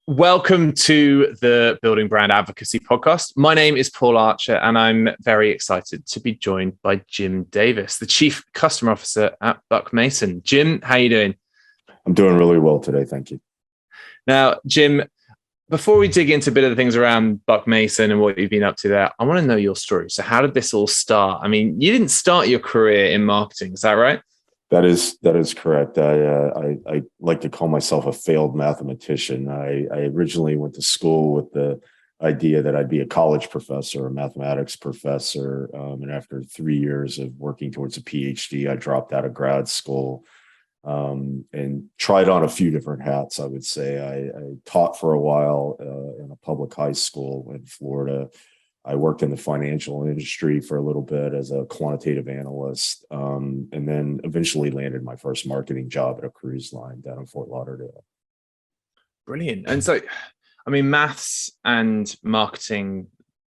Welcome to the Building Brand Advocacy podcast. My name is Paul Archer, and I'm very excited to be joined by Jim Davis, the Chief Customer Officer at Buck Mason. Jim, how are you doing? I'm doing really well today. Thank you. Now, Jim, before we dig into a bit of the things around Buck Mason and what you've been up to there, I want to know your story. So how did this all start? I mean, you didn't start your career in marketing, is that right? That is correct. I like to call myself a failed mathematician. I originally went to school with the idea that I'd be a college professor, a mathematics professor. And after 3 years of working towards a PhD, I dropped out of grad school and tried on a few different hats, I would say. I taught for a while in a public high school in Florida. I worked in the financial industry for a little bit as a quantitative analyst, and then eventually landed my first marketing job at a cruise line down in Fort Lauderdale. Brilliant. And so, I mean, maths and marketing,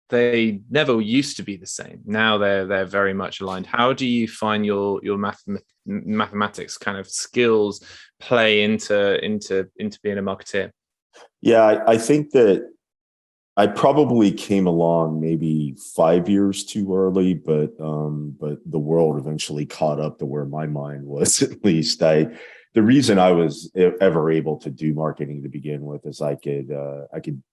they never used to be the same. Now they're very much aligned. How do you find your mathematics kind of skills play into being a marketeer? Yeah, I think that I probably came along maybe 5 years too early, but the world eventually caught up to where my mind was. At least the reason I was ever able to do marketing to begin with is I could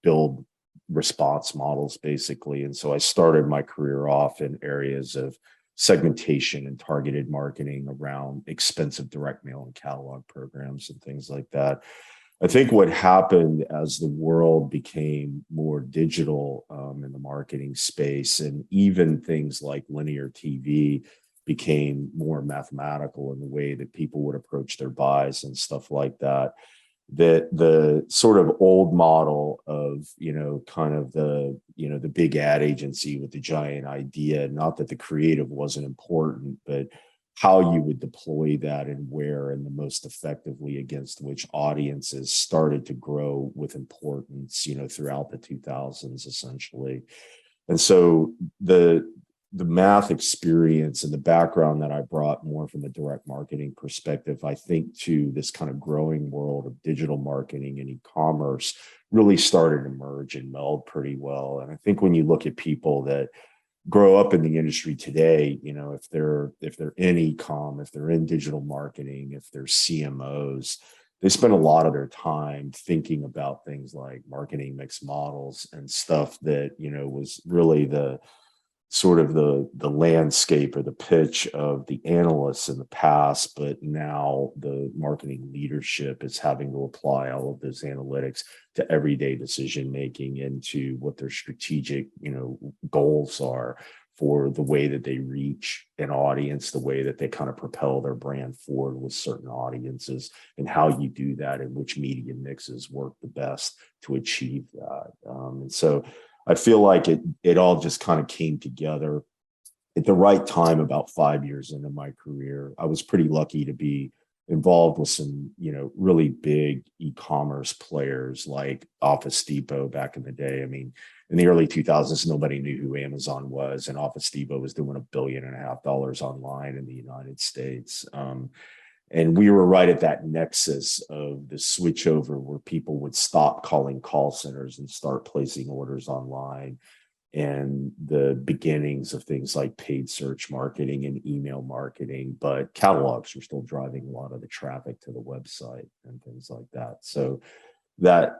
build response models basically, and so I started my career off in areas of segmentation and targeted marketing around expensive direct mail and catalog programs and things like that. I think what happened as the world became more digital in the marketing space, and even things like linear TV became more mathematical in the way that people would approach their buys and stuff like that, that the sort of old model of, kind of the big ad agency with the giant idea, not that the creative wasn't important, but how you would deploy that and where and the most effectively against which audiences started to grow with importance, throughout the 2000s essentially. And so the math experience and the background that I brought more from a direct marketing perspective, I think, to this kind of growing world of digital marketing and e-commerce really started to merge and meld pretty well. And I think when you look at people that grow up in the industry today, if they're in e-com, if they're in digital marketing, if they're CMOs, they spend a lot of their time thinking about things like marketing mix models and stuff that, was really the sort of the landscape or the pitch of the analysts in the past, but now the marketing leadership is having to apply all of those analytics to everyday decision making into what their strategic, goals are for the way that they reach an audience, the way that they kind of propel their brand forward with certain audiences, and how you do that and which media mixes work the best to achieve that. And so I feel like it all just kind of came together at the right time about 5 years into my career. I was pretty lucky to be involved with some, really big e-commerce players like Office Depot back in the day. I mean, in the early 2000s, nobody knew who Amazon was, and Office Depot was doing $1.5 billion online in the United States. And we were right at that nexus of the switchover where people would stop calling call centers and start placing orders online, and the beginnings of things like paid search marketing and email marketing. But catalogs were still driving a lot of the traffic to the website and things like that. So that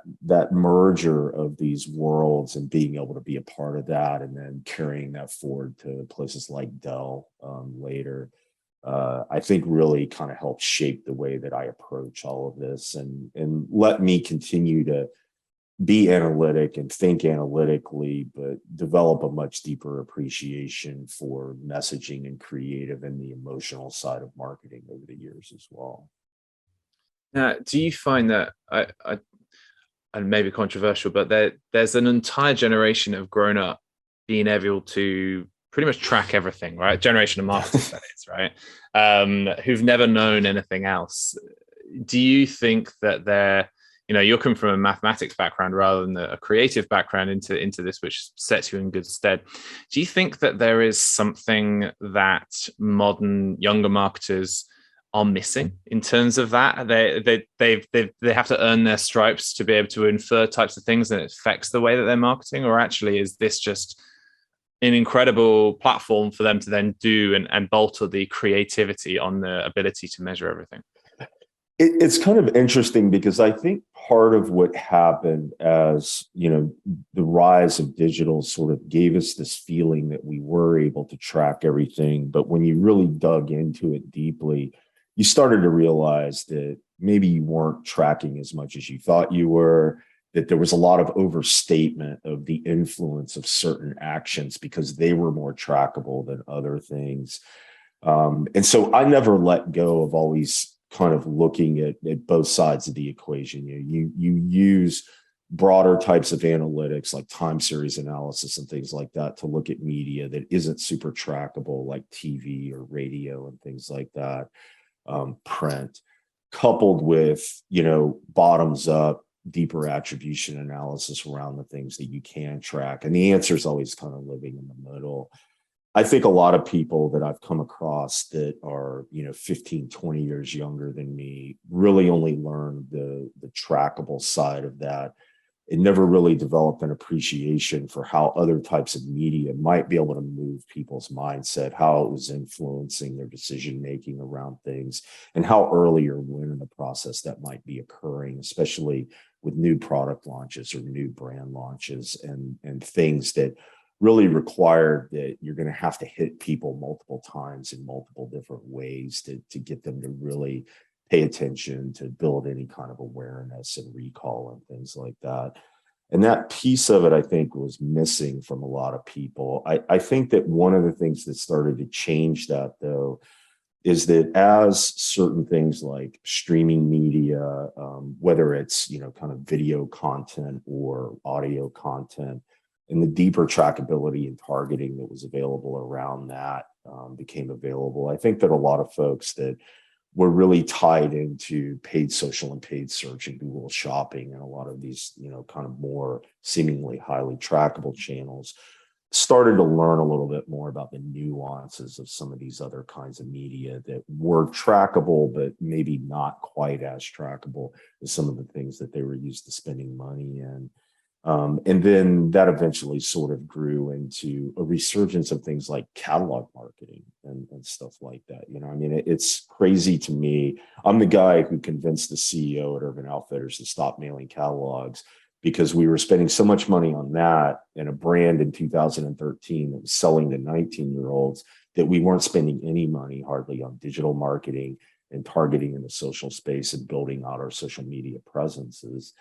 merger of these worlds and being able to be a part of that, and then carrying that forward to places like Dell later, I think really kind of helped shape the way that I approach all of this, and let me continue to be analytic and think analytically, but develop a much deeper appreciation for messaging and creative and the emotional side of marketing over the years as well. Now, do you find that, and maybe controversial, but there's an entire generation of grown up being able to pretty much track everything, right? Generation of marketers, that is, right? Who've never known anything else. Do you think that you're coming from a mathematics background rather than a creative background into this, which sets you in good stead? Do you think that there is something that modern younger marketers are missing in terms of that. They have to earn their stripes to be able to infer types of things, and it affects the way that they're marketing? Or actually, is this just an incredible platform for them to then do and bolster the creativity on the ability to measure everything? It's kind of interesting because I think part of what happened as, the rise of digital sort of gave us this feeling that we were able to track everything. But when you really dug into it deeply, you started to realize that maybe you weren't tracking as much as you thought you were, that there was a lot of overstatement of the influence of certain actions because they were more trackable than other things. And so I never let go of always kind of looking at both sides of the equation. You use broader types of analytics like time series analysis and things like that to look at media that isn't super trackable, like TV or radio and things like that, print, coupled with, bottoms up, deeper attribution analysis around the things that you can track. And the answer is always kind of living in the middle. I think a lot of people that I've come across that are, 15, 20 years younger than me really only learned the trackable side of that. It never really developed an appreciation for how other types of media might be able to move people's mindset, how it was influencing their decision making around things, and how early or when in the process that might be occurring, especially with new product launches or new brand launches and things that really required that you're going to have to hit people multiple times in multiple different ways to get them to really pay attention, to build any kind of awareness and recall and things like that. And that piece of it, I think, was missing from a lot of people. I think that one of the things that started to change that, though, is that as certain things like streaming media, whether it's, kind of video content or audio content, and the deeper trackability and targeting that was available around that became available. I think that a lot of folks that were really tied into paid social and paid search and Google shopping and a lot of these, kind of more seemingly highly trackable channels started to learn a little bit more about the nuances of some of these other kinds of media that were trackable, but maybe not quite as trackable as some of the things that they were used to spending money in. And then that eventually sort of grew into a resurgence of things like catalog marketing and stuff like that. It's crazy to me. I'm the guy who convinced the CEO at Urban Outfitters to stop mailing catalogs because we were spending so much money on that and a brand in 2013 that was selling to 19-year-olds that we weren't spending any money hardly on digital marketing and targeting in the social space and building out our social media presences.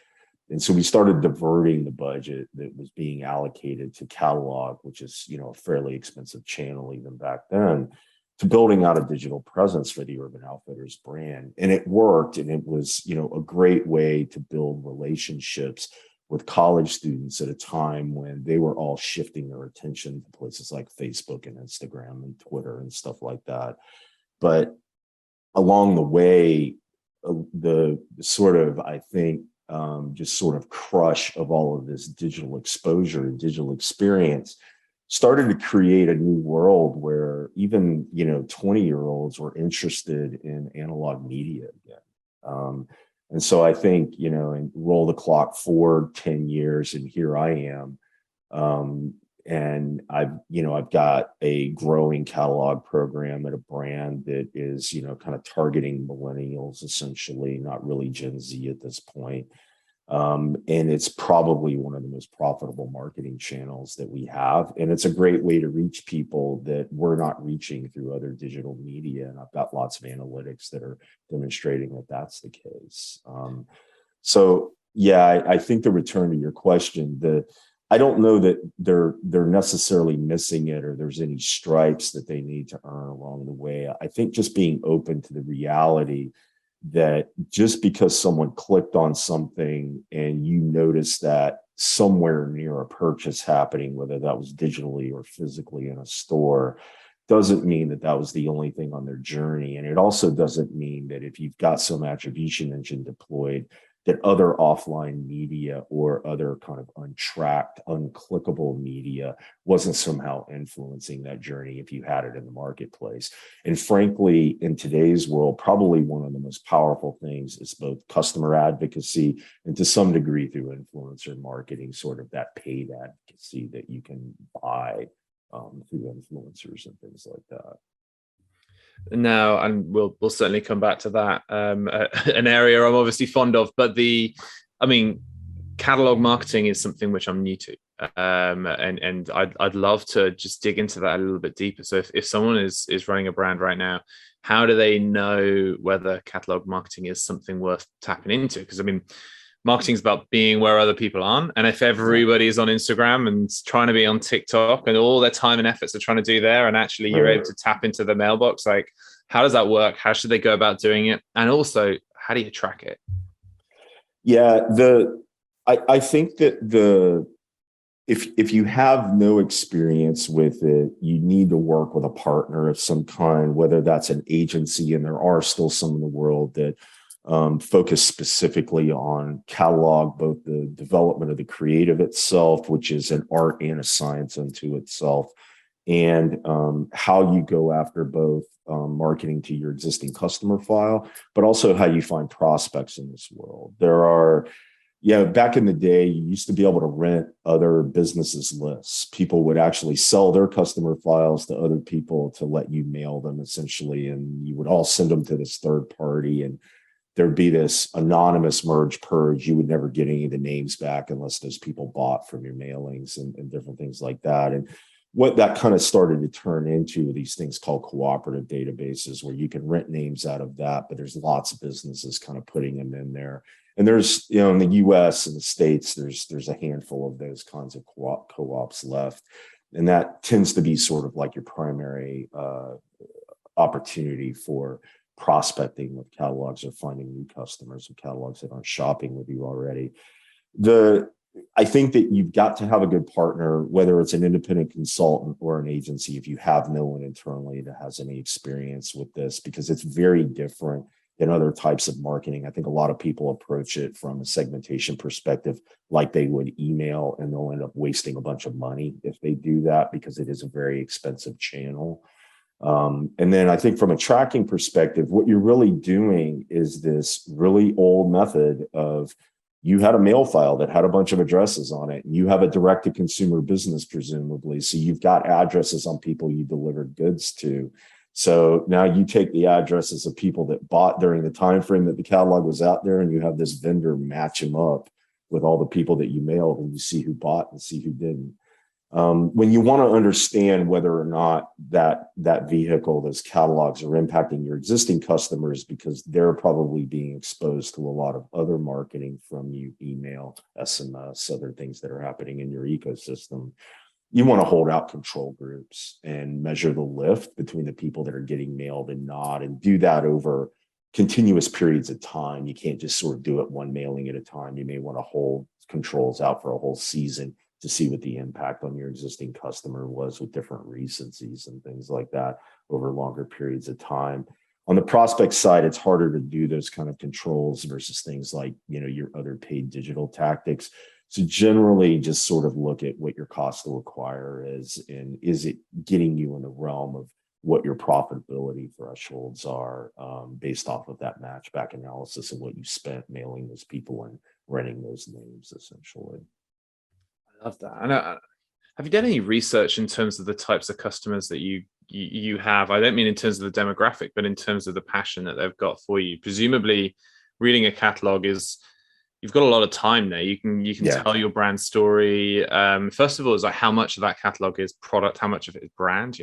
And so we started diverting the budget that was being allocated to catalog, which is, a fairly expensive channel even back then, to building out a digital presence for the Urban Outfitters brand. And it worked. And it was, a great way to build relationships with college students at a time when they were all shifting their attention to places like Facebook and Instagram and Twitter and stuff like that. But along the way, the sort of, I think, just sort of crush of all of this digital exposure and digital experience started to create a new world where even 20-year-olds were interested in analog media again. And so I think, and roll the clock forward 10 years and here I am. And I've got a growing catalog program at a brand that is, kind of targeting millennials, essentially, not really Gen Z at this point. And it's probably one of the most profitable marketing channels that we have. And it's a great way to reach people that we're not reaching through other digital media. And I've got lots of analytics that are demonstrating that that's the case. So yeah, I think to return to your question, I don't know that they're necessarily missing it or there's any stripes that they need to earn along the way. I think just being open to the reality that just because someone clicked on something and you notice that somewhere near a purchase happening, whether that was digitally or physically in a store, doesn't mean that that was the only thing on their journey. And it also doesn't mean that if you've got some attribution engine deployed, that other offline media or other kind of untracked, unclickable media wasn't somehow influencing that journey if you had it in the marketplace. And frankly, in today's world, probably one of the most powerful things is both customer advocacy and to some degree through influencer marketing, sort of that paid advocacy that you can buy through influencers and things like that. No, and we'll certainly come back to that. An area I'm obviously fond of, but catalog marketing is something which I'm new to, and I'd love to just dig into that a little bit deeper. So if someone is running a brand right now, how do they know whether catalog marketing is something worth tapping into? Because marketing is about being where other people aren't. And if everybody is on Instagram and trying to be on TikTok and all their time and efforts are trying to do there, and actually you're able to tap into the mailbox, like, how does that work? How should they go about doing it? And also, how do you track it? Yeah, I think that if you have no experience with it, you need to work with a partner of some kind, whether that's an agency, and there are still some in the world that focus specifically on catalog, both the development of the creative itself, which is an art and a science unto itself, and how you go after both marketing to your existing customer file, but also how you find prospects in this world. Back in the day, you used to be able to rent other businesses' lists. People would actually sell their customer files to other people to let you mail them, essentially, and you would all send them to this third party, and there'd be this anonymous merge purge. You would never get any of the names back unless those people bought from your mailings and different things like that. And what that kind of started to turn into these things called cooperative databases, where you can rent names out of that, but there's lots of businesses kind of putting them in there. And there's, in the US and the States, there's a handful of those kinds of co-ops left. And that tends to be sort of like your primary opportunity for prospecting with catalogs or finding new customers with catalogs that aren't shopping with you already. I think that you've got to have a good partner, whether it's an independent consultant or an agency, if you have no one internally that has any experience with this, because it's very different than other types of marketing. I think a lot of people approach it from a segmentation perspective, like they would email, and they'll end up wasting a bunch of money if they do that, because it is a very expensive channel. And then I think from a tracking perspective, what you're really doing is this really old method of, you had a mail file that had a bunch of addresses on it, and you have a direct-to-consumer business, presumably. So you've got addresses on people you delivered goods to. So now you take the addresses of people that bought during the time frame that the catalog was out there, and you have this vendor match them up with all the people that you mailed, and you see who bought and see who didn't. When you want to understand whether or not that vehicle, those catalogs, are impacting your existing customers, because they're probably being exposed to a lot of other marketing from you, email, SMS, other things that are happening in your ecosystem, you want to hold out control groups and measure the lift between the people that are getting mailed and not, and do that over continuous periods of time. You can't just sort of do it one mailing at a time. You may want to hold controls out for a whole season to see what the impact on your existing customer was with different recencies and things like that over longer periods of time. On the prospect side, it's harder to do those kind of controls versus things like, your other paid digital tactics. So generally just sort of look at what your cost to acquire is, and is it getting you in the realm of what your profitability thresholds are, based off of that matchback analysis of what you spent mailing those people and renting those names, essentially. Love that. And have you done any research in terms of the types of customers that you have? I don't mean in terms of the demographic, but in terms of the passion that they've got for you. Presumably, reading a catalog is, you've got a lot of time there. You can tell your brand story. First of all, is like, how much of that catalog is product, how much of it is brand,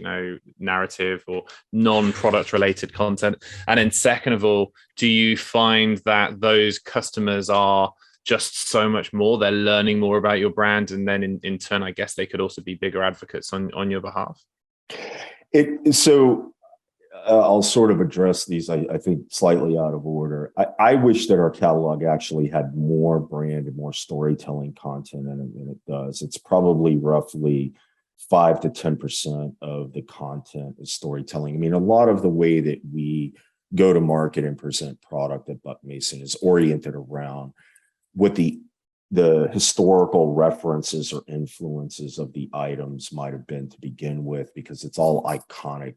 narrative or non-product related content. And then second of all, do you find that those customers are just so much more, they're learning more about your brand, and then in turn, I guess they could also be bigger advocates on your behalf? I'll sort of address these, I think, slightly out of order. I wish that our catalog actually had more brand and more storytelling content in it than it does. It's probably roughly 5 to 10% of the content is storytelling. A lot of the way that we go to market and present product at Buck Mason is oriented around what the historical references or influences of the items might have been to begin with, because it's all iconic,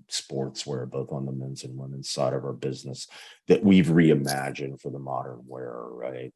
sportswear, both on the men's and women's side of our business, that we've reimagined for the modern wearer, right?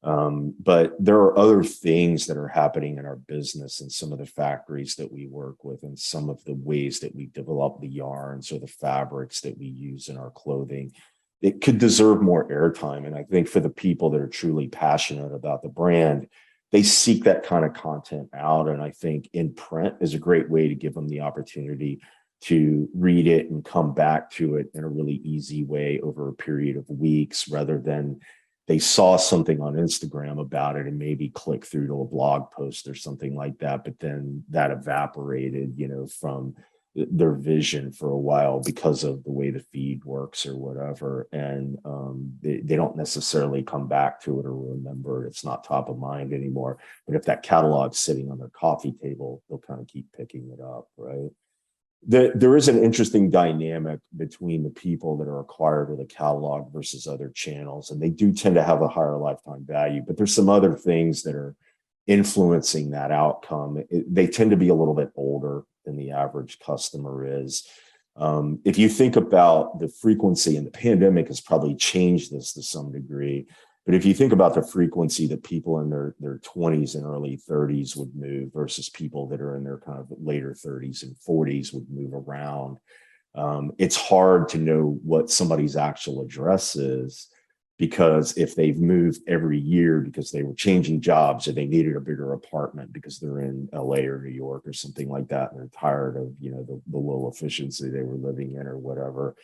But there are other things that are happening in our business and some of the factories that we work with and some of the ways that we develop the yarns or the fabrics that we use in our clothing. It could deserve more airtime. And I think for the people that are truly passionate about the brand, they seek that kind of content out. And I think in print is a great way to give them the opportunity to read it and come back to it in a really easy way over a period of weeks, rather than they saw something on Instagram about it and maybe click through to a blog post or something like that. But then that evaporated, from their vision for a while because of the way the feed works or whatever. And they don't necessarily come back to it or remember it. It's not top of mind anymore. But if that catalog's sitting on their coffee table, they'll kind of keep picking it up, right? There is an interesting dynamic between the people that are acquired with a catalog versus other channels, and they do tend to have a higher lifetime value. But there's some other things that are influencing that outcome. They tend to be a little bit older than the average customer is. If you think about the frequency, and the pandemic has probably changed this to some degree, but if you think about the frequency that people in their 20s and early 30s would move versus people that are in their kind of later 30s and 40s would move around, it's hard to know what somebody's actual address is, because if they've moved every year because they were changing jobs or they needed a bigger apartment because they're in LA or New York or something like that, and they're tired of the low efficiency they were living in or whatever,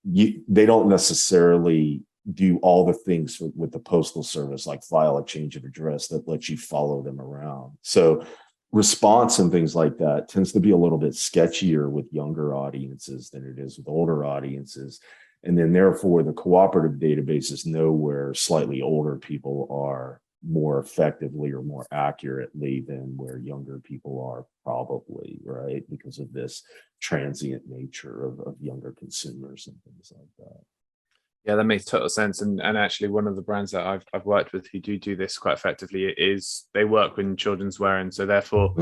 they don't necessarily do all the things with the postal service, like file a change of address that lets you follow them around. So response and things like that tends to be a little bit sketchier with younger audiences than it is with older audiences. And then therefore the cooperative databases know where slightly older people are more effectively or more accurately than where younger people are, probably, right? Because of this transient nature of younger consumers and things like that. Yeah, that makes total sense. And actually, one of the brands that I've worked with who do this quite effectively is they work with children's wear, and so therefore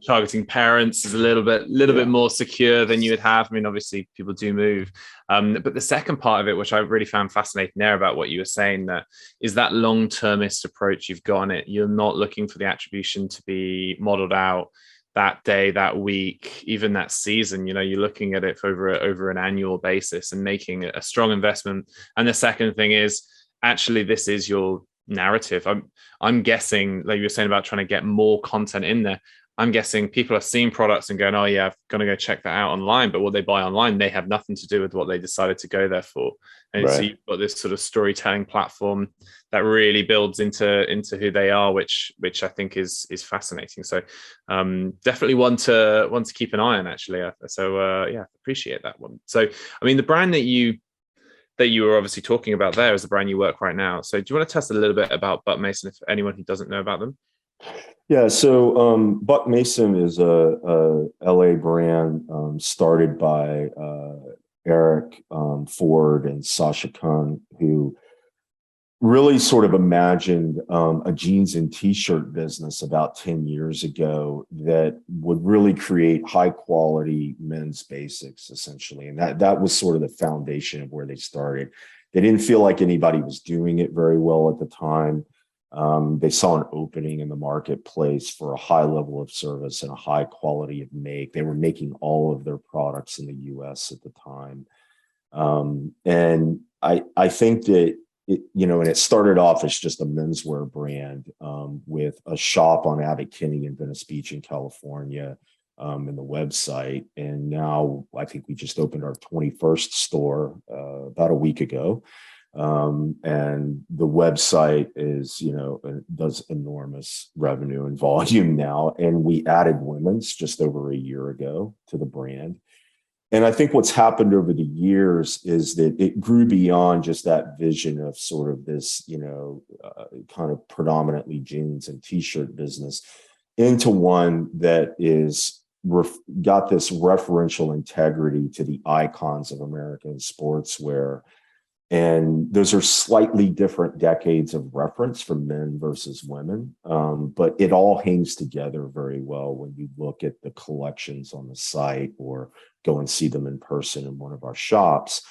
targeting parents is a little bit more secure than you would have. I mean, obviously people do move, but the second part of it, which I really found fascinating there about what you were saying, that is that long-termist approach you've got on it. You're not looking for the attribution to be modeled out that day, that week, even that season. You're looking at it over an annual basis and making a strong investment. And the second thing is, actually, this is your narrative. I'm guessing, like you were saying about trying to get more content in there, I'm guessing people are seeing products and going, oh yeah, I'm going to go check that out online. But what they buy online may have nothing to do with what they decided to go there for. And so you've got this sort of storytelling platform that really builds into who they are, which I think is fascinating. So definitely one to keep an eye on, actually. So yeah, appreciate that one. So I mean, the brand that you were obviously talking about there is the brand you work right now. So do you want to tell us a little bit about Buck Mason, if anyone who doesn't know about them? Yeah, so Buck Mason is a LA brand started by Eric Ford and Sasha Kung, who really sort of imagined a jeans and t-shirt business about 10 years ago that would really create high quality men's basics, essentially. And that was sort of the foundation of where they started. They didn't feel like anybody was doing it very well at the time. They saw an opening in the marketplace for a high level of service and a high quality of make. They were making all of their products in the US at the time. And I think that and it started off as just a menswear brand with a shop on Abbot Kinney in Venice Beach in California, and the website. And now I think we just opened our 21st store about a week ago. And the website is, does enormous revenue and volume now. And we added women's just over a year ago to the brand. And I think what's happened over the years is that it grew beyond just that vision of sort of this, kind of predominantly jeans and t-shirt business into one that is got this referential integrity to the icons of American sportswear. And those are slightly different decades of reference for men versus women. But it all hangs together very well when you look at the collections on the site or go and see them in person in one of our shops.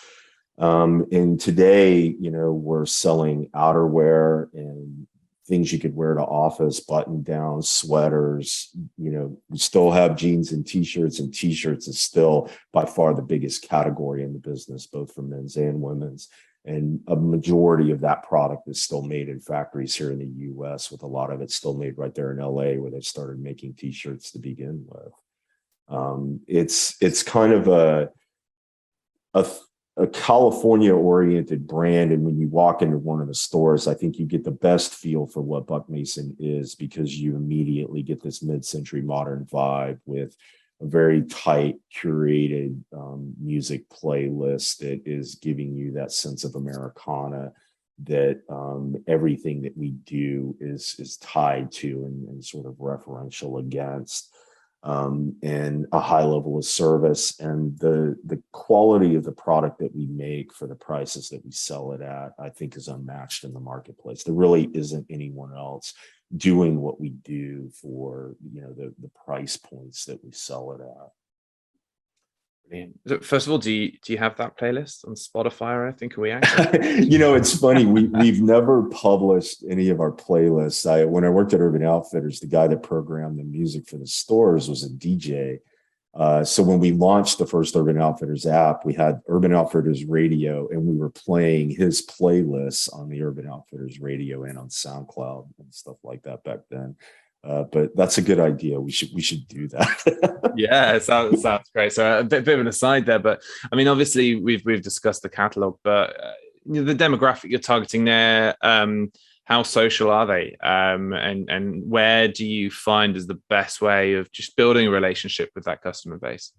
And today, we're selling outerwear and things you could wear to office, button down sweaters. We still have jeans and t-shirts is still by far the biggest category in the business, both for men's and women's. And a majority of that product is still made in factories here in the US, with a lot of it still made right there in LA, where they started making t-shirts to begin with. It's kind of a California-oriented brand, and when you walk into one of the stores, I think you get the best feel for what Buck Mason is, because you immediately get this mid-century modern vibe with a very tight, curated music playlist that is giving you that sense of Americana that everything that we do is tied to and sort of referential against. And a high level of service, and the quality of the product that we make for the prices that we sell it at, I think, is unmatched in the marketplace. There really isn't anyone else doing what we do for the price points that we sell it at. First of all, do you have that playlist on Spotify or anything? Can we access It's funny. We've never published any of our playlists. When I worked at Urban Outfitters, the guy that programmed the music for the stores was a DJ. So when we launched the first Urban Outfitters app, we had Urban Outfitters radio, and we were playing his playlists on the Urban Outfitters radio and on SoundCloud and stuff like that back then. But that's a good idea. We should do that. Yeah, it sounds great. So a bit of an aside there, but I mean, obviously we've discussed the catalog, but the demographic you're targeting there, how social are they, and where do you find is the best way of just building a relationship with that customer base?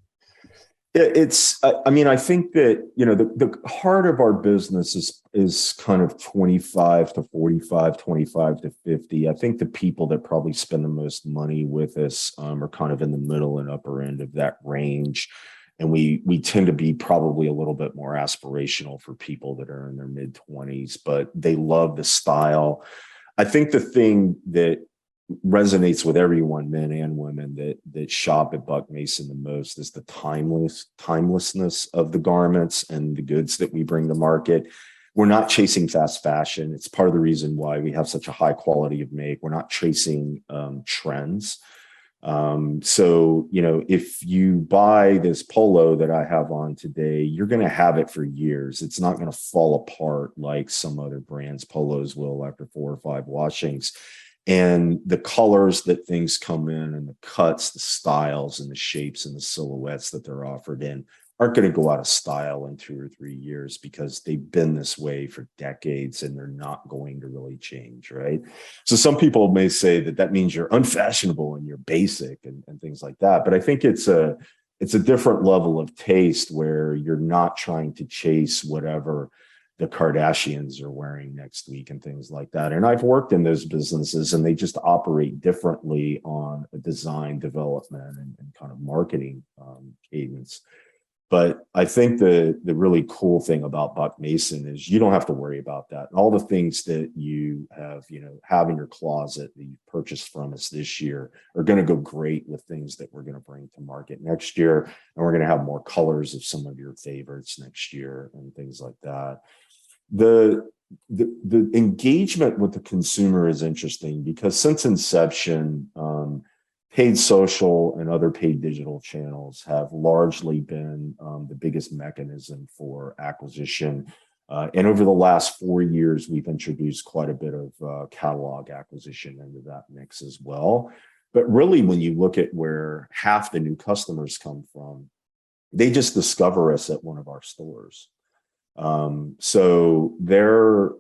I think that, the heart of our business is kind of 25 to 45, 25 to 50. I think the people that probably spend the most money with us are kind of in the middle and upper end of that range. And we tend to be probably a little bit more aspirational for people that are in their mid 20s, but they love the style. I think the thing that resonates with everyone, men and women, that shop at Buck Mason the most is the timelessness of the garments and the goods that we bring to market. We're not chasing fast fashion. It's part of the reason why we have such a high quality of make. We're not chasing trends. So, if you buy this polo that I have on today, you're going to have it for years. It's not going to fall apart like some other brands' polos will after 4 or 5 washings. And the colors that things come in, and the cuts, the styles, and the shapes and the silhouettes that they're offered in aren't going to go out of style in 2 or 3 years, because they've been this way for decades and they're not going to really change, right? So some people may say that means you're unfashionable and you're basic and things like that. But I think it's a different level of taste, where you're not trying to chase whatever the Kardashians are wearing next week and things like that. And I've worked in those businesses, and they just operate differently on a design development and kind of marketing cadence. But I think the really cool thing about Buck Mason is you don't have to worry about that. All the things that you have in your closet that you purchased from us this year are going to go great with things that we're going to bring to market next year. And we're going to have more colors of some of your favorites next year and things like that. The engagement with the consumer is interesting, because since inception, paid social and other paid digital channels have largely been the biggest mechanism for acquisition. And over the last 4 years, we've introduced quite a bit of catalog acquisition into that mix as well. But really, when you look at where half the new customers come from, they just discover us at one of our stores. So they're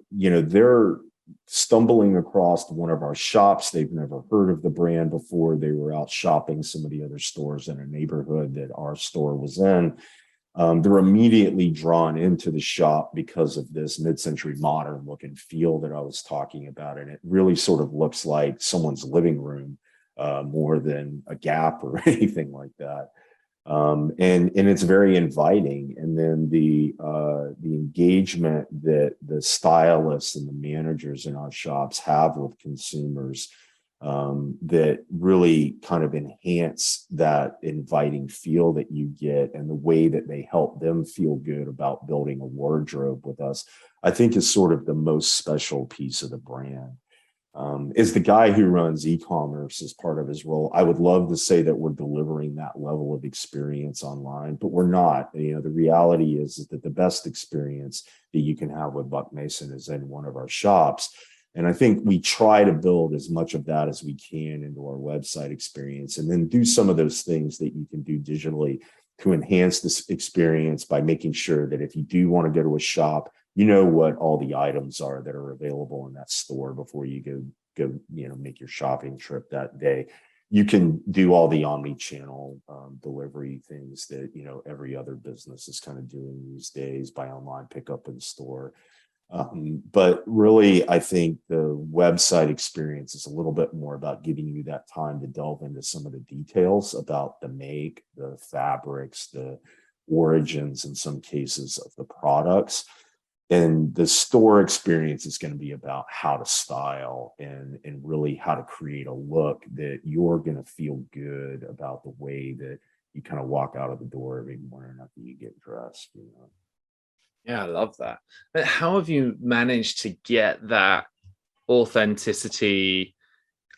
stumbling across one of our shops. They've never heard of the brand before. They were out shopping some of the other stores in a neighborhood that our store was in. They're immediately drawn into the shop because of this mid-century modern look and feel that I was talking about. And it really sort of looks like someone's living room more than a Gap or anything like that. And it's very inviting. And then the engagement that the stylists and the managers in our shops have with consumers, that really kind of enhance that inviting feel that you get, and the way that they help them feel good about building a wardrobe with us, I think is sort of the most special piece of the brand. As the guy who runs e-commerce as part of his role, I would love to say that we're delivering that level of experience online, but we're not. You know, the reality is that the best experience that you can have with Buck Mason is in one of our shops. And I think we try to build as much of that as we can into our website experience, and then do some of those things that you can do digitally to enhance this experience by making sure that if you do want to go to a shop, you know what all the items are that are available in that store before you go make your shopping trip that day. You can do all the omni-channel delivery things that every other business is kind of doing these days, by online pickup in store. But really, I think the website experience is a little bit more about giving you that time to delve into some of the details about the make, the fabrics, the origins in some cases of the products. And the store experience is going to be about how to style and really how to create a look that you're going to feel good about, the way that you kind of walk out of the door every morning after you get dressed. Yeah, I love that. But how have you managed to get that authenticity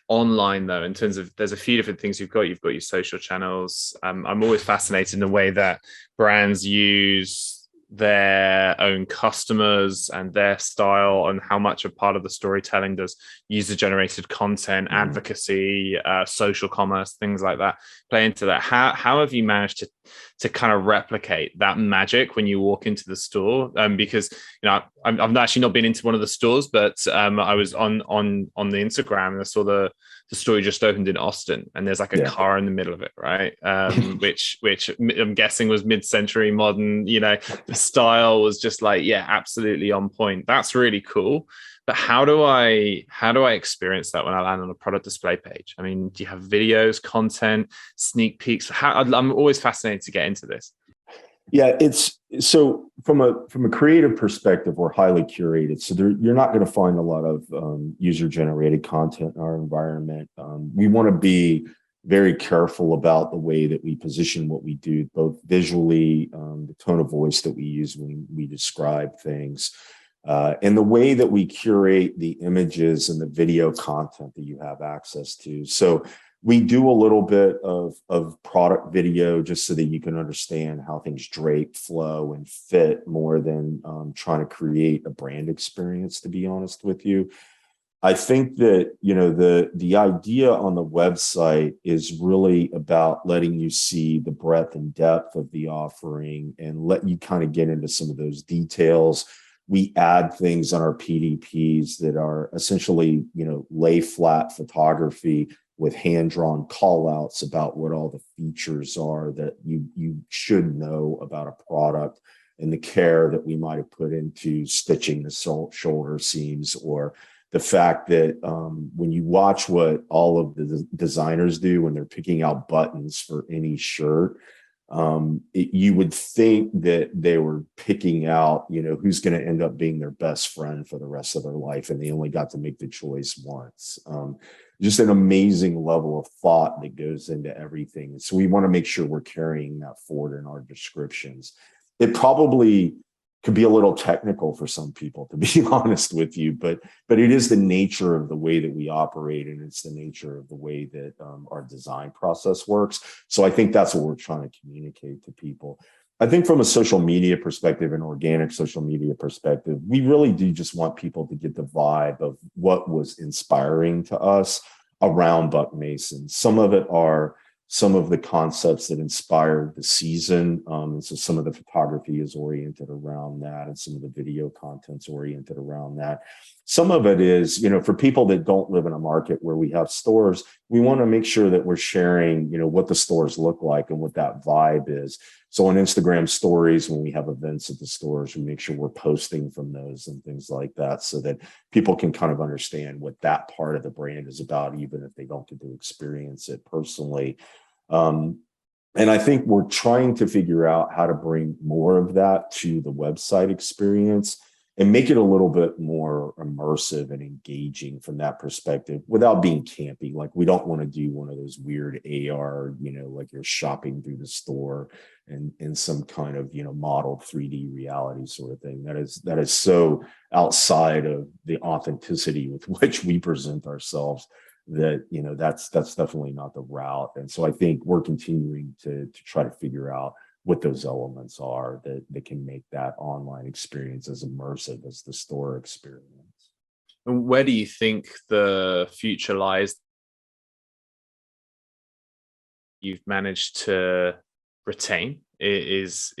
online, though, in terms of, there's a few different things you've got your social channels. I'm always fascinated in the way that brands use their own customers and their style, and how much a part of the storytelling does user generated content, advocacy, social commerce, things like that play into that. How have you managed to kind of replicate that magic when you walk into the store? Because I've actually not been into one of the stores, but I was on the Instagram, and I saw the store just opened in Austin, and there's like a car in the middle of it, right? Which I'm guessing was mid-century modern. The style was just like, yeah, absolutely on point. That's really cool. But how do I experience that when I land on a product display page? I mean, do you have videos, content, sneak peeks? I'm always fascinated to get into this. Yeah, it's so from a creative perspective, we're highly curated. So you're not going to find a lot of user generated content in our environment. We want to be very careful about the way that we position what we do, both visually, the tone of voice that we use when we describe things, and the way that we curate the images and the video content that you have access to. So we do a little bit of product video just so that you can understand how things drape, flow, and fit, more than trying to create a brand experience, to be honest with you. I think that the idea on the website is really about letting you see the breadth and depth of the offering, and let you kind of get into some of those details. We add things on our PDPs that are essentially lay flat photography with hand-drawn call-outs about what all the features are that you should know about a product, and the care that we might have put into stitching the shoulder seams, or the fact that when you watch what all of the designers do when they're picking out buttons for any shirt, you would think that they were picking out, who's going to end up being their best friend for the rest of their life, and they only got to make the choice once. Just an amazing level of thought that goes into everything. So we want to make sure we're carrying that forward in our descriptions. It probably could be a little technical for some people, to be honest with you, but it is the nature of the way that we operate, and it's the nature of the way that our design process works. So I think that's what we're trying to communicate to people. I think from a social media perspective, an organic social media perspective, we really do just want people to get the vibe of what was inspiring to us around Buck Mason. Some of it are some of the concepts that inspired the season. And so some of the photography is oriented around that, and some of the video content's oriented around that. Some of it is, for people that don't live in a market where we have stores, we want to make sure that we're sharing, what the stores look like and what that vibe is. So on Instagram stories, when we have events at the stores, we make sure we're posting from those and things like that, so that people can kind of understand what that part of the brand is about, even if they don't get to experience it personally. And I think we're trying to figure out how to bring more of that to the website experience and make it a little bit more immersive and engaging from that perspective without being campy. Like, we don't want to do one of those weird AR, like you're shopping through the store and in some kind of, modeled 3D reality sort of thing. That is so outside of the authenticity with which we present ourselves that, that's definitely not the route. And so I think we're continuing to try to figure out what those elements are that can make that online experience as immersive as the store experience. And where do you think the future lies? You've managed to retain is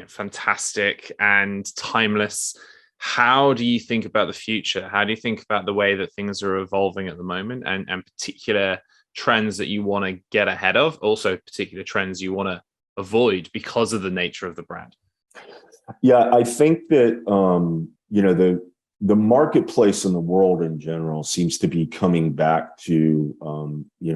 fantastic and timeless. How do you think about the future? How do you think about the way that things are evolving at the moment, and particular trends that you want to get ahead of, also particular trends you want to avoid because of the nature of the brand? Yeah, I think that the marketplace and the world in general seems to be coming back to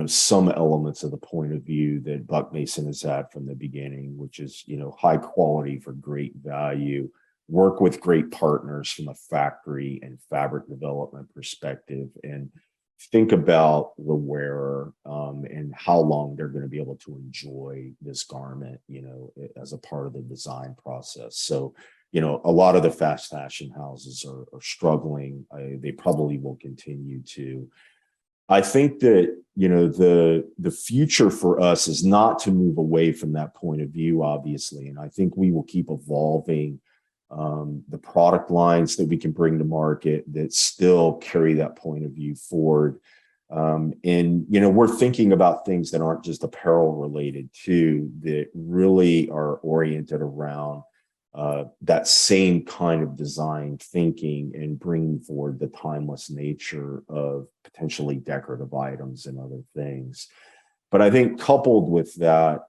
some elements of the point of view that Buck Mason has had from the beginning, which is high quality for great value, work with great partners from a factory and fabric development perspective, and think about the wearer and how long they're going to be able to enjoy this garment, as a part of the design process. So, a lot of the fast fashion houses are struggling. They probably will continue to. I think that, the future for us is not to move away from that point of view, obviously. And I think we will keep evolving the product lines that we can bring to market that still carry that point of view forward. And, we're thinking about things that aren't just apparel related too, that really are oriented around that same kind of design thinking and bringing forward the timeless nature of potentially decorative items and other things. But I think coupled with that,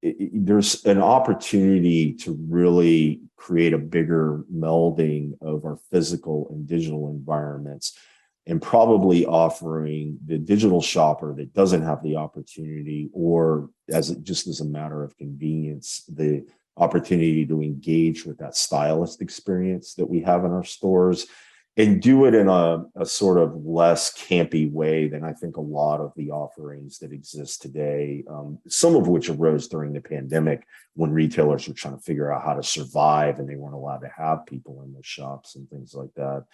there's an opportunity to really create a bigger melding of our physical and digital environments, and probably offering the digital shopper that doesn't have the opportunity, or just as a matter of convenience, the opportunity to engage with that stylist experience that we have in our stores, and do it in a sort of less campy way than I think a lot of the offerings that exist today, some of which arose during the pandemic when retailers were trying to figure out how to survive and they weren't allowed to have people in their shops and things like that.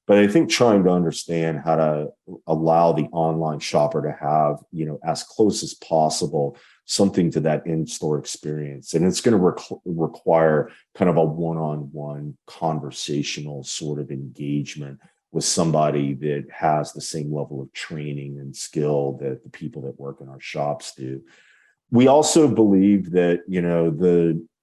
But I think trying to understand how to allow the online shopper to have, as close as possible, something to that in-store experience. And it's going to require kind of a one-on-one conversational sort of engagement with somebody that has the same level of training and skill that the people that work in our shops do. We also believe that,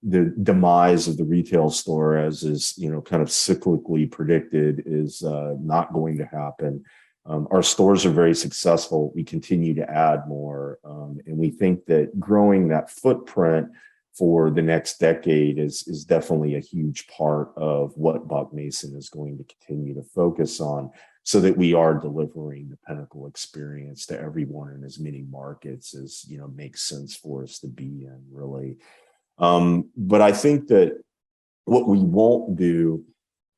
the demise of the retail store, as is, kind of cyclically predicted, is not going to happen. Our stores are very successful. We continue to add more. And we think that growing that footprint for the next decade is definitely a huge part of what Buck Mason is going to continue to focus on, so that we are delivering the pinnacle experience to everyone in as many markets as, makes sense for us to be in, really. But I think that what we won't do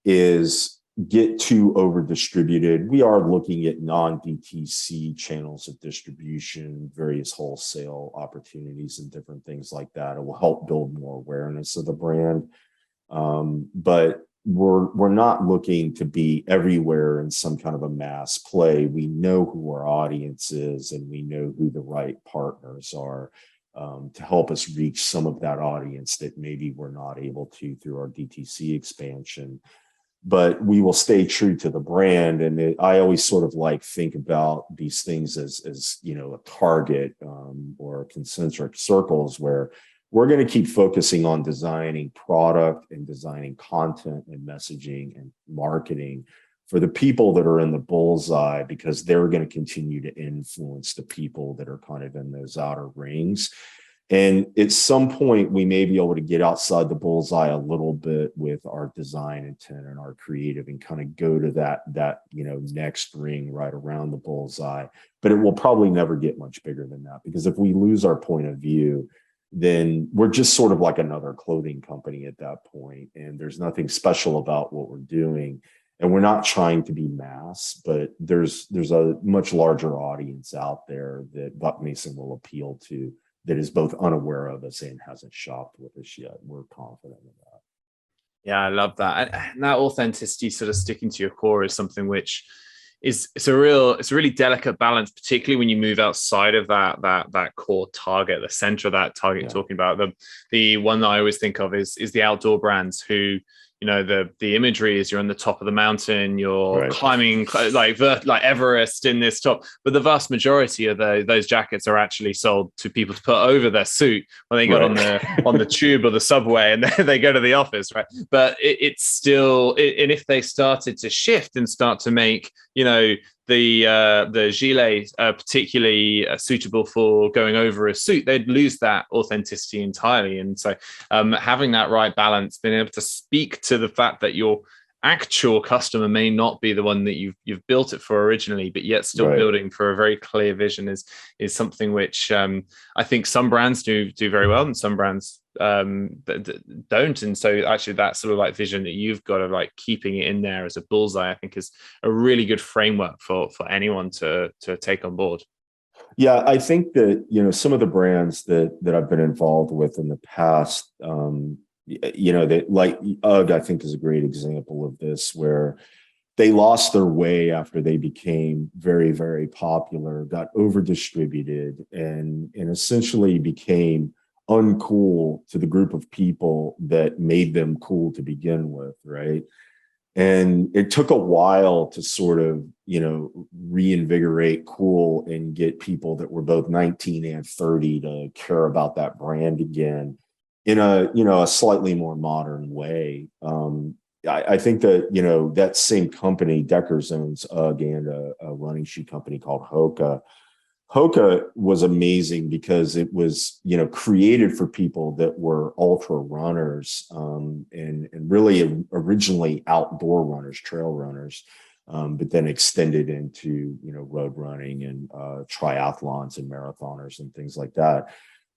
is get too over distributed. We are looking at non-DTC channels of distribution, various wholesale opportunities and different things like that. It will help build more awareness of the brand. But we're not looking to be everywhere in some kind of a mass play. We know who our audience is, and we know who the right partners are to help us reach some of that audience that maybe we're not able to through our DTC expansion. But we will stay true to the brand. And I always sort of think about these things as a target or concentric circles, where we're going to keep focusing on designing product and designing content and messaging and marketing for the people that are in the bullseye, because they're going to continue to influence the people that are kind of in those outer rings. And at some point, we may be able to get outside the bullseye a little bit with our design intent and our creative, and kind of go to that next ring right around the bullseye. But it will probably never get much bigger than that, because if we lose our point of view, then we're just sort of like another clothing company at that point, and there's nothing special about what we're doing. And we're not trying to be mass, but there's a much larger audience out there that Buck Mason will appeal to, that is both unaware of us and hasn't shopped with us yet. We're confident in that. Yeah, I love that. And that authenticity, sort of sticking to your core, is something which it's a really delicate balance, particularly when you move outside of that core target, the center of that target you're talking about. The one that I always think of is the outdoor brands who, the imagery is you're on the top of the mountain, you're climbing like Everest in this top, but the vast majority of those jackets are actually sold to people to put over their suit when they get on the tube or the subway and they go to the office, right? But it's still, and if they started to shift and start to make, the gilet particularly suitable for going over a suit, they'd lose that authenticity entirely. And so having that right balance, being able to speak to the fact that your actual customer may not be the one that you've built it for originally, but yet still building for a very clear vision is something which I think some brands do very well, and some brands don't. And so actually that sort of like vision that you've got of like keeping it in there as a bullseye, I think is a really good framework for anyone to take on board. Yeah, I think that, some of the brands that I've been involved with in the past, that, like UGG, I think, is a great example of this, where they lost their way after they became very, very popular, got over distributed, and essentially became uncool to the group of people that made them cool to begin with, right? And it took a while to sort of, reinvigorate cool and get people that were both 19 and 30 to care about that brand again in a slightly more modern way. I think that, that same company, Deckers, owns UGG and a running shoe company called Hoka. Hoka was amazing because it was, created for people that were ultra runners, and really originally outdoor runners, trail runners, but then extended into, road running and triathlons and marathoners and things like that.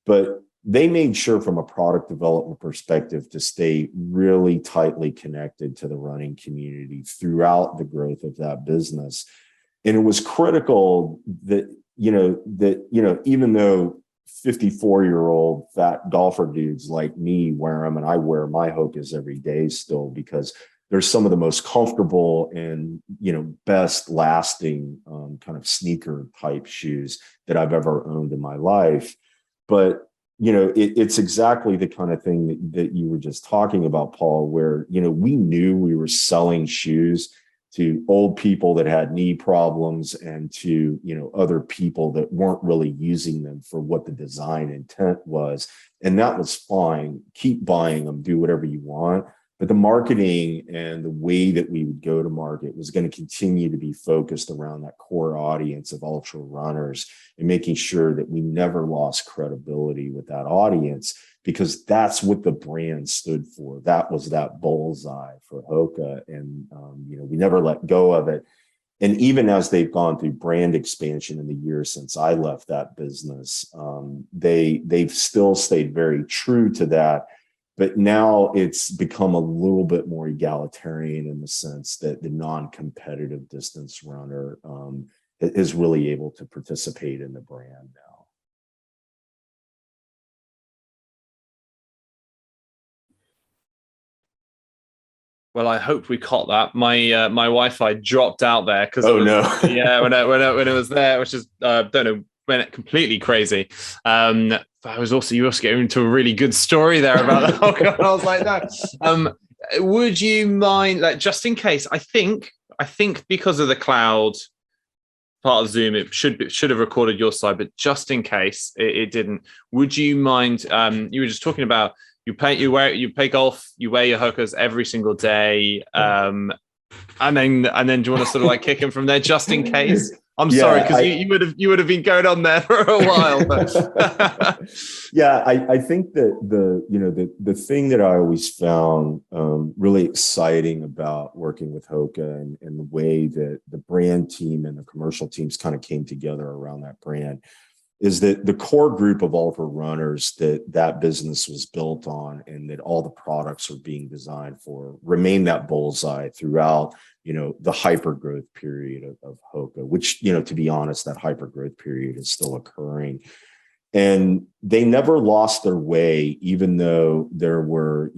But they made sure from a product development perspective to stay really tightly connected to the running community throughout the growth of that business. And it was critical that, even though 54-year-old fat golfer dudes like me wear them, and I wear my Hokas every day still, because they're some of the most comfortable and, best lasting kind of sneaker type shoes that I've ever owned in my life. But, it's exactly the kind of thing that you were just talking about, Paul, where, we knew we were selling shoes to old people that had knee problems and to, other people that weren't really using them for what the design intent was. And that was fine. Keep buying them, do whatever you want. But the marketing and the way that we would go to market was going to continue to be focused around that core audience of ultra runners, and making sure that we never lost credibility with that audience, because that's what the brand stood for. That was that bullseye for Hoka. And, we never let go of it. And even as they've gone through brand expansion in the years since I left that business, they've still stayed very true to that. But now it's become a little bit more egalitarian in the sense that the non-competitive distance runner is really able to participate in the brand now. Well, I hope we caught that. My Wi-Fi dropped out there because no, yeah, when it was there, which is don't know, went completely crazy. But you also getting into a really good story there about the whole. I was like, no. Would you mind, like, just in case? I think because of the cloud part of Zoom, it should have recorded your side, but just in case it didn't, would you mind? You were just talking about you play golf, you wear your Hokas every single day, and then do you want to sort of like kick in from there just in case? I'm sorry, Yeah, because you would have been going on there for a while. But yeah, I think that the thing that I always found really exciting about working with Hoka and the way that the brand team and the commercial teams kind of came together around that brand is that the core group of ultra runners that business was built on and that all the products are being designed for remain that bullseye throughout, the hyper growth period of Hoka, which, to be honest, that hyper growth period is still occurring. And they never lost their way, even though there were,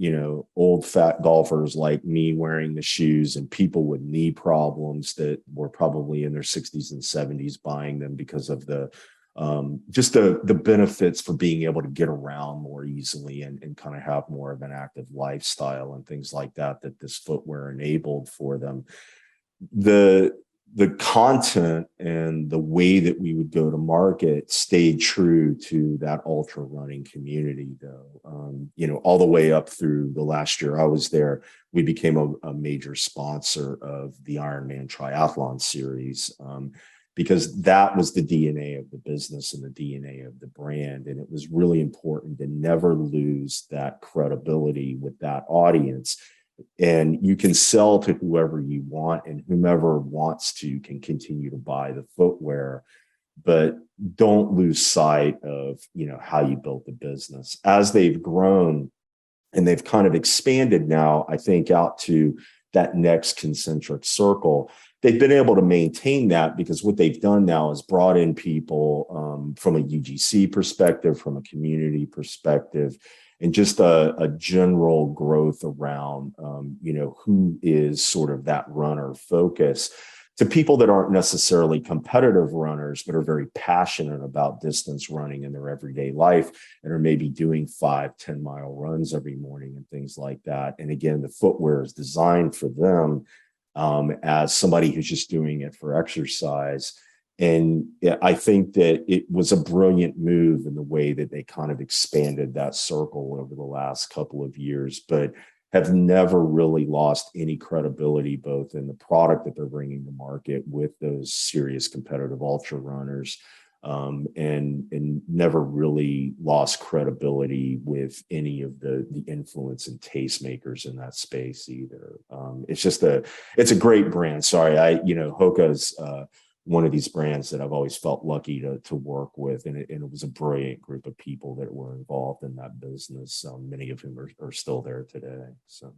old fat golfers like me wearing the shoes and people with knee problems that were probably in their 60s and 70s buying them because of just the benefits for being able to get around more easily and kind of have more of an active lifestyle and things like that this footwear enabled for them. The content and the way that we would go to market stayed true to that ultra running community, though. All the way up through the last year I was there, we became a major sponsor of the Ironman Triathlon Series, because that was the DNA of the business and the DNA of the brand. And it was really important to never lose that credibility with that audience. And you can sell to whoever you want, and whomever wants to can continue to buy the footwear, but don't lose sight of, how you built the business. As they've grown and they've kind of expanded now, I think, out to that next concentric circle, they've been able to maintain that because what they've done now is brought in people from a UGC perspective, from a community perspective, and just a general growth around, who is sort of that runner focus, to people that aren't necessarily competitive runners, but are very passionate about distance running in their everyday life and are maybe doing 5-10 mile runs every morning and things like that. And again, the footwear is designed for them, as somebody who's just doing it for exercise. And I think that it was a brilliant move in the way that they kind of expanded that circle over the last couple of years, but have never really lost any credibility, both in the product that they're bringing to market with those serious competitive ultra runners, and never really lost credibility with any of the influence and tastemakers in that space either. It's a great brand. Sorry, Hoka's one of these brands that I've always felt lucky to work with, and it was a brilliant group of people that were involved in that business. Many of whom are still there today. So,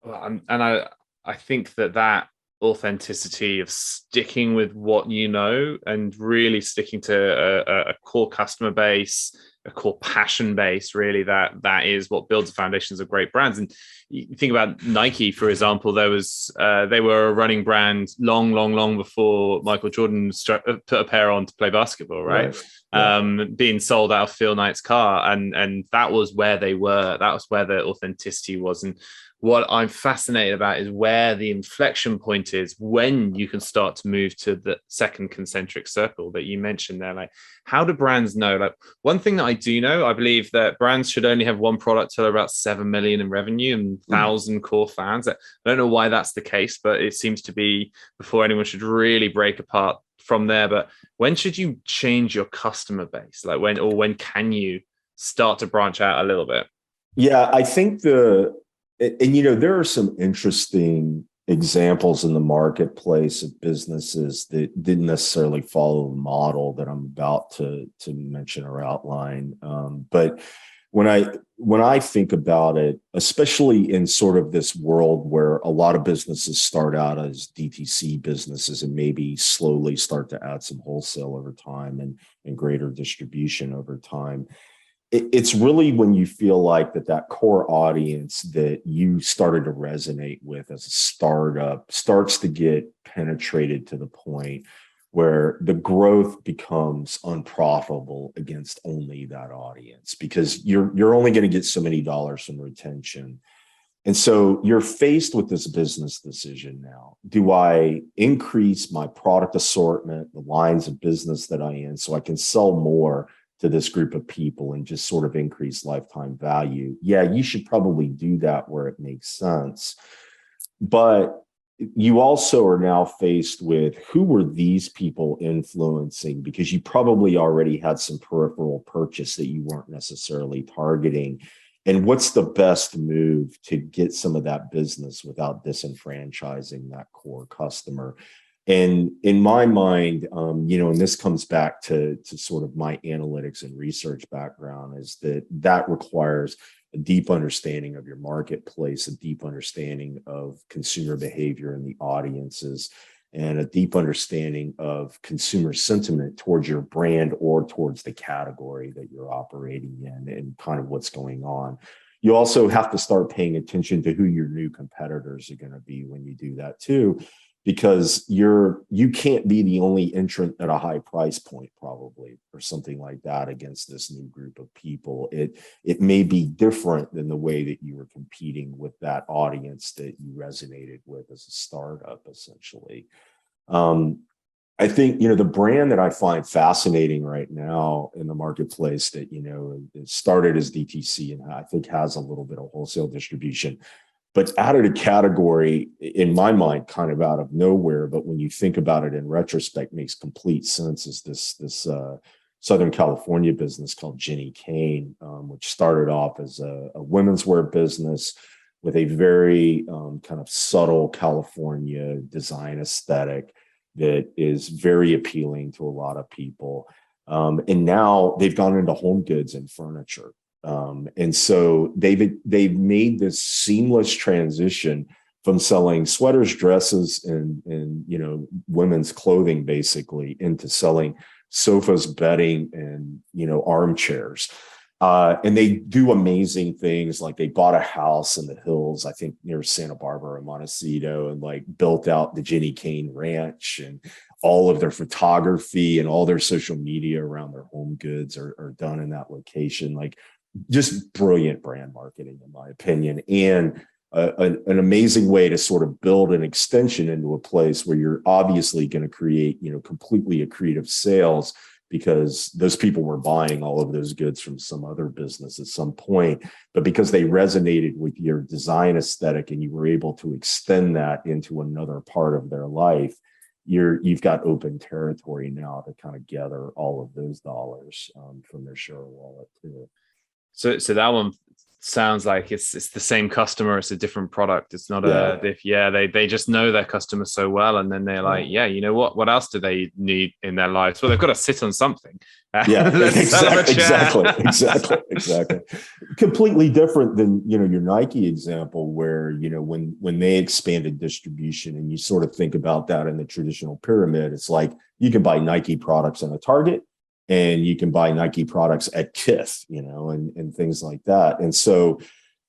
well, I think that authenticity of sticking with what and really sticking to a core customer base, a core passion base, really that is what builds the foundations of great brands. And you think about Nike, for example. They were a running brand long before Michael Jordan put a pair on to play basketball, right? Yeah. Being sold out of Phil Knight's car, and that was where they were. That was where the authenticity was. And what I'm fascinated about is where the inflection point is when you can start to move to the second concentric circle that you mentioned there. Like, how do brands know? Like, one thing that I do know, I believe that brands should only have one product till about 7 million in revenue and 1,000 core fans. I don't know why that's the case, but it seems to be before anyone should really break apart from there. But when should you change your customer base? Like, when can you start to branch out a little bit? Yeah, I think there are some interesting examples in the marketplace of businesses that didn't necessarily follow the model that I'm about to mention or outline. But when I think about it, especially in sort of this world where a lot of businesses start out as DTC businesses and maybe slowly start to add some wholesale over time and greater distribution over time, it's really when you feel like that core audience that you started to resonate with as a startup starts to get penetrated to the point where the growth becomes unprofitable against only that audience, because you're only going to get so many dollars from retention. And so you're faced with this business decision now. Do I increase my product assortment, the lines of business that I'm in, so I can sell more to this group of people and just sort of increase lifetime value? Yeah, you should probably do that where it makes sense. But you also are now faced with who were these people influencing, because you probably already had some peripheral purchase that you weren't necessarily targeting. And what's the best move to get some of that business without disenfranchising that core customer? And in my mind, and this comes back to sort of my analytics and research background, is that requires a deep understanding of your marketplace, a deep understanding of consumer behavior and the audiences, and a deep understanding of consumer sentiment towards your brand or towards the category that you're operating in and kind of what's going on. You also have to start paying attention to who your new competitors are going to be when you do that too, because you can't be the only entrant at a high price point, probably, or something like that, against this new group of people. It may be different than the way that you were competing with that audience that you resonated with as a startup, essentially. I think, the brand that I find fascinating right now in the marketplace that, it started as DTC and I think has a little bit of wholesale distribution, but added a category, in my mind, kind of out of nowhere. But when you think about it in retrospect, makes complete sense, is this Southern California business called Jenny Kane, which started off as a women's wear business with a very kind of subtle California design aesthetic that is very appealing to a lot of people. And now they've gone into home goods and furniture. And so they've made this seamless transition from selling sweaters, dresses, and women's clothing, basically, into selling sofas, bedding, and armchairs. And they do amazing things, like they bought a house in the hills, I think near Santa Barbara or Montecito, and like built out the Jenny Kane Ranch, and all of their photography and all their social media around their home goods are done in that location. Like, just brilliant brand marketing, in my opinion, and an amazing way to sort of build an extension into a place where you're obviously going to create, completely accretive sales, because those people were buying all of those goods from some other business at some point, but because they resonated with your design aesthetic and you were able to extend that into another part of their life, you've got open territory now to kind of gather all of those dollars from their share wallet too. So that one sounds like it's the same customer, it's a different product. It's not they just know their customer so well, and then they're like, what else do they need in their lives? Well, they've got to sit on something. Exactly. Completely different than your Nike example, where when they expanded distribution, and you sort of think about that in the traditional pyramid, it's like you can buy Nike products in a Target, and you can buy Nike products at Kith, and things like that. And so,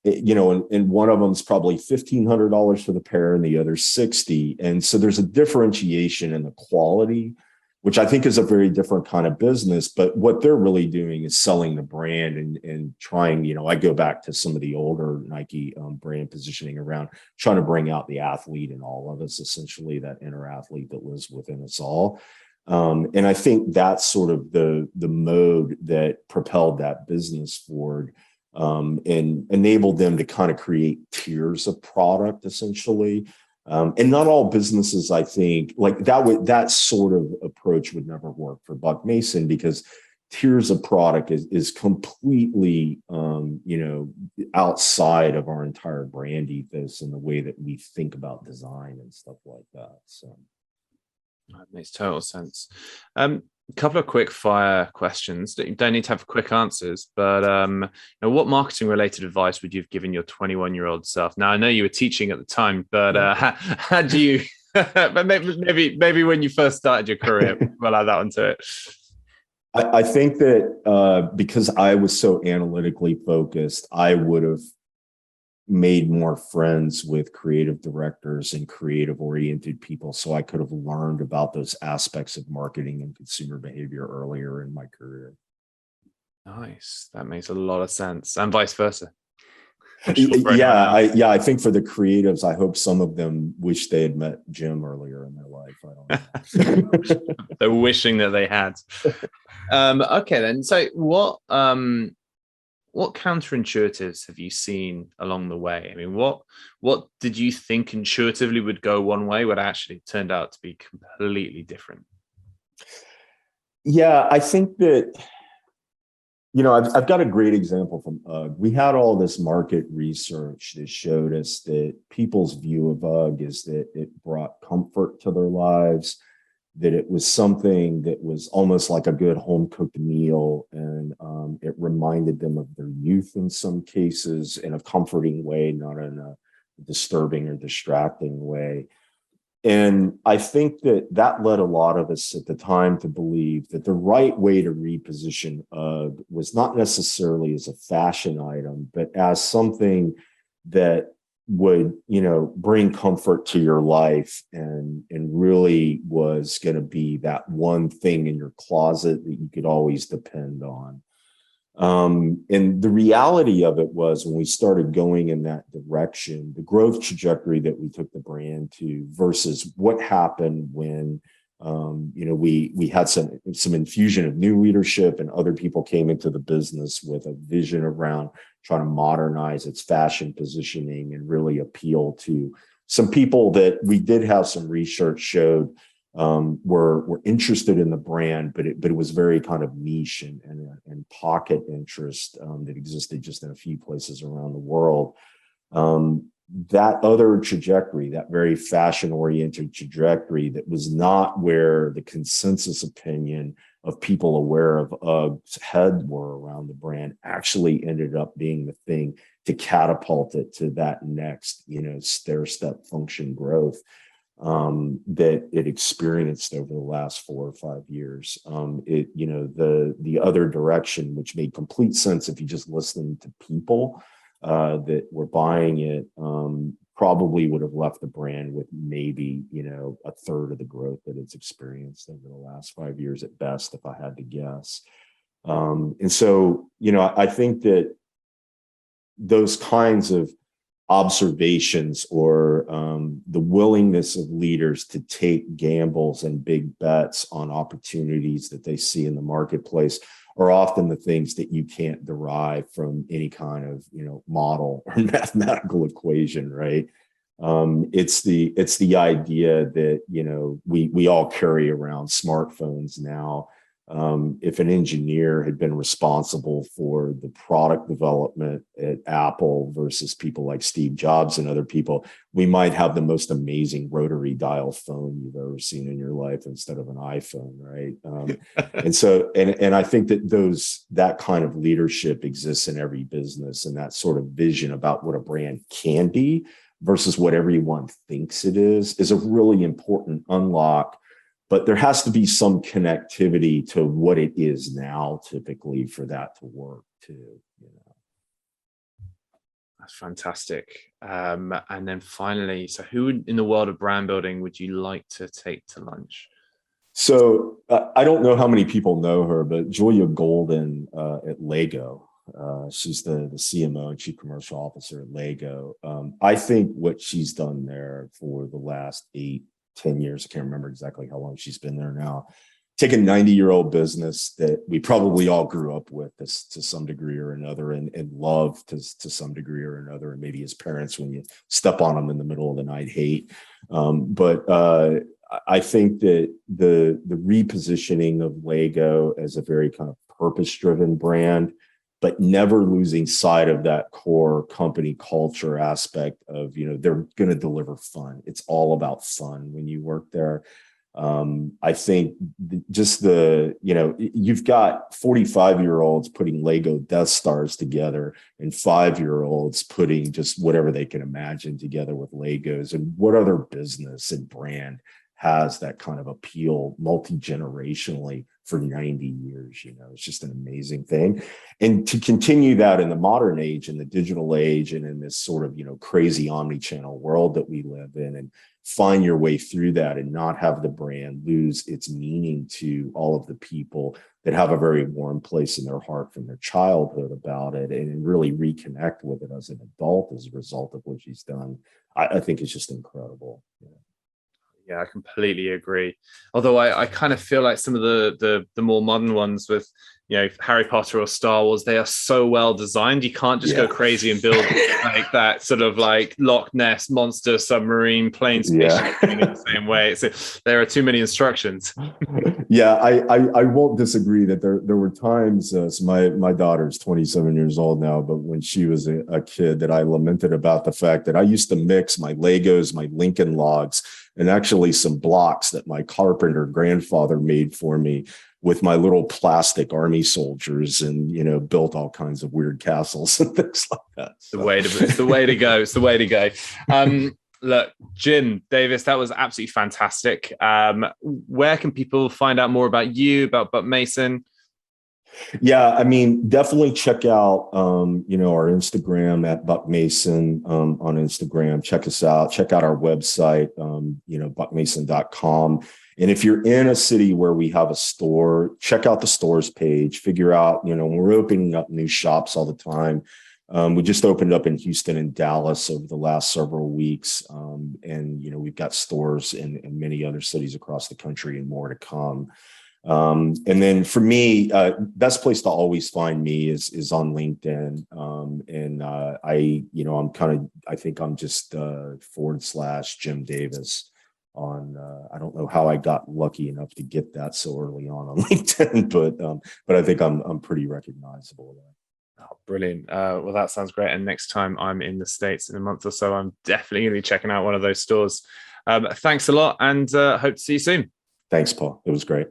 and one of them is probably $1,500 for the pair, and the other $60. And so there's a differentiation in the quality, which I think is a very different kind of business. But what they're really doing is selling the brand and trying, I go back to some of the older Nike brand positioning around trying to bring out the athlete in all of us, essentially that inner athlete that lives within us all. And I think that's sort of the mode that propelled that business forward, and enabled them to kind of create tiers of product, essentially. And not all businesses, I think, like that sort of approach would never work for Buck Mason, because tiers of product is completely, outside of our entire brand ethos and the way that we think about design and stuff like that. So. That makes total sense. A couple of quick fire questions that you don't need to have quick answers, but what marketing related advice would you have given your 21-year-old self? Now, I know you were teaching at the time, but how do you, but maybe when you first started your career, we'll add that onto it. I think that because I was so analytically focused, I would have made more friends with creative directors and creative oriented people, so I could have learned about those aspects of marketing and consumer behavior earlier in my career. Nice. That makes a lot of sense, and vice versa. I think for the creatives, I hope some of them wish they had met Jim earlier in their life. I don't know. They're wishing that they had. Okay, then. So what counterintuitives have you seen along the way? I mean, what did you think intuitively would go one way, but actually turned out to be completely different? Yeah, I think that, I've got a great example from UGG. We had all this market research that showed us that people's view of UGG is that it brought comfort to their lives, that it was something that was almost like a good home cooked meal. And it reminded them of their youth in some cases in a comforting way, not in a disturbing or distracting way. And I think that that led a lot of us at the time to believe that the right way to reposition UGG was not necessarily as a fashion item, but as something that would, bring comfort to your life and really was going to be that one thing in your closet that you could always depend on. And the reality of it was when we started going in that direction, the growth trajectory that we took the brand to versus what happened when, we had some infusion of new leadership and other people came into the business with a vision around trying to modernize its fashion positioning and really appeal to some people that we did have some research showed were interested in the brand, but it was very kind of niche and pocket interest that existed just in a few places around the world. That other trajectory, that very fashion-oriented trajectory that was not where the consensus opinion of people aware of UGG's head were around the brand, actually ended up being the thing to catapult it to that next, stair-step function growth that it experienced over the last 4 or 5 years. The other direction, which made complete sense if you just listened to people that were buying it, probably would have left the brand with maybe, a third of the growth that it's experienced over the last 5 years at best, if I had to guess. And so, I think that those kinds of observations or the willingness of leaders to take gambles and big bets on opportunities that they see in the marketplace are often the things that you can't derive from any kind of model or mathematical equation, right? It's the idea that we all carry around smartphones now. If an engineer had been responsible for the product development at Apple versus people like Steve Jobs and other people, we might have the most amazing rotary dial phone you've ever seen in your life instead of an iPhone, right? And so, and I think that that kind of leadership exists in every business, and that sort of vision about what a brand can be versus what everyone thinks it is a really important unlock. But there has to be some connectivity to what it is now, typically, for that to work too. That's fantastic. And then finally, so who in the world of brand building would you like to take to lunch? So I don't know how many people know her, but Julia Golden at Lego. She's the CMO and Chief Commercial Officer at Lego. I think what she's done there for the last 8-10 years, I can't remember exactly how long she's been there now, take a 90-year-old business that we probably all grew up with to some degree or another and love to some degree or another, and maybe as parents when you step on them in the middle of the night hate. But I think that the repositioning of Lego as a very kind of purpose-driven brand, but never losing sight of that core company culture aspect of, they're going to deliver fun. It's all about fun when you work there. I think you've got 45-year-olds putting Lego Death Stars together and 5-year-olds putting just whatever they can imagine together with Legos. And what other business and brand has that kind of appeal multi-generationally for 90 years? It's just an amazing thing. And to continue that in the modern age, in the digital age, and in this sort of, crazy omni-channel world that we live in, and find your way through that and not have the brand lose its meaning to all of the people that have a very warm place in their heart from their childhood about it, and really reconnect with it as an adult as a result of what she's done. I think it's just incredible. Yeah, I completely agree. Although I kind of feel like some of the more modern ones with Harry Potter or Star Wars, they are so well designed. You can't just go crazy and build like that sort of like Loch Ness monster submarine plane spaceship in the same way. There are too many instructions. Yeah, I won't disagree that there were times. So my daughter's 27 years old now, but when she was a kid, that I lamented about the fact that I used to mix my Legos, my Lincoln Logs, and actually some blocks that my carpenter grandfather made for me with my little plastic army soldiers, and built all kinds of weird castles and things like that. So. It's the way to go. It's the way to go. Look, Jim Davis, that was absolutely fantastic. Where can people find out more about you, about Buck Mason? Yeah, I mean, definitely check out, our Instagram at Buck Mason on Instagram. Check us out. Check out our website, buckmason.com. And if you're in a city where we have a store, check out the stores page. Figure out, we're opening up new shops all the time. We just opened up in Houston and Dallas over the last several weeks. And we've got stores in many other cities across the country and more to come. And then for me, best place to always find me is on LinkedIn. I think I'm just / Jim Davis on, I don't know how I got lucky enough to get that so early on LinkedIn, but I think I'm pretty recognizable there. Oh, brilliant. Well, that sounds great. And next time I'm in the States in a month or so, I'm definitely going to be checking out one of those stores. Thanks a lot, and hope to see you soon. Thanks, Paul. It was great.